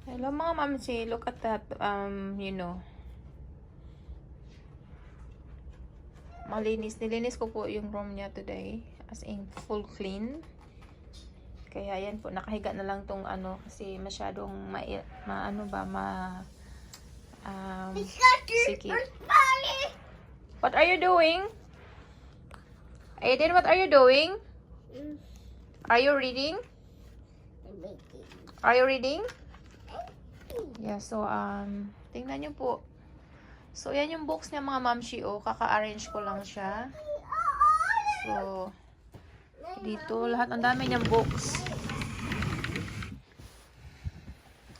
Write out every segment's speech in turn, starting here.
Hello mga mamsi, look at that, you know. Nilinis ko po yung room niya today. As in, full clean. Kaya yan po, nakahiga na lang tong ano, kasi masyadong sikip. What are you doing? Aiden, what are you doing? Are you reading? Are you reading? Yeah, so, tingnan nyo po. So, yan yung box niya mga mamshi, oh. Kaka-arrange ko lang siya. So, dito, lahat, ang dami niyang box.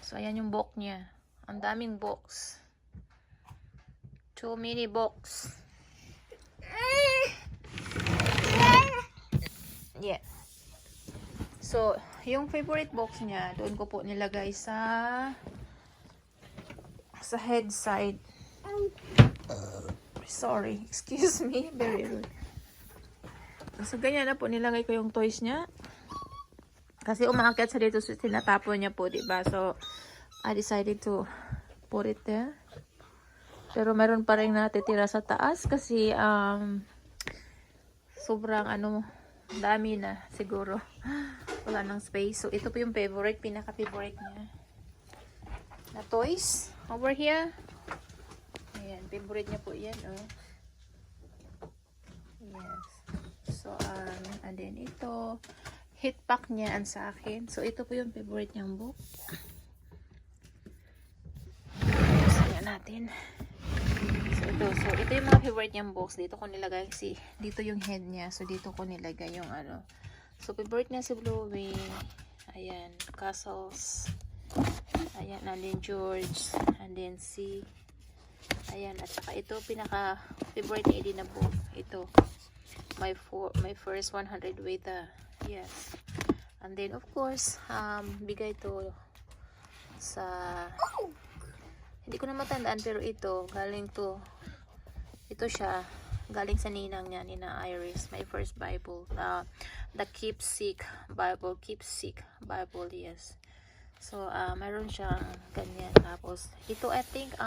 So, ayan yung box niya. Ang daming box. Too many box. Yeah. So, yung favorite box niya, doon ko po nilagay sa head side. Sorry, excuse me, very rude. So, ganyan na po nilagay ko yung toys niya. Kasi umaakyat sa dito, so tinatapon niya po, diba? So, I decided to put it there. Pero meron pa rin natitira sa taas kasi sobrang dami na siguro. Wala nang space. So, ito po yung pinaka-favorite niya. Na toys. Over here. Ayan, favorite niya po yan, oh. Yes. So, and then ito, heat pack niya ang sa akin. So, ito po yung favorite niyang book. Ayan natin. So, ito yung mga favorite niyang box. Dito ko nilagay kasi dito yung head niya. So, dito ko nilagay yung ano. So, favorite niya si Bluey. Ayan, Castles. Ayan, and then George. And then C. Ayan, at saka ito, pinaka-favorite niya din na book. Ito. My first 100 weight. Yes. And then, of course, bigay to sa... Hindi ko na matandaan, pero ito, ito siya, galing sa ninang niya, Nina Iris, my first Bible, the Keepsake Bible, yes. So, mayroon siyang ganyan, tapos, ito, I think,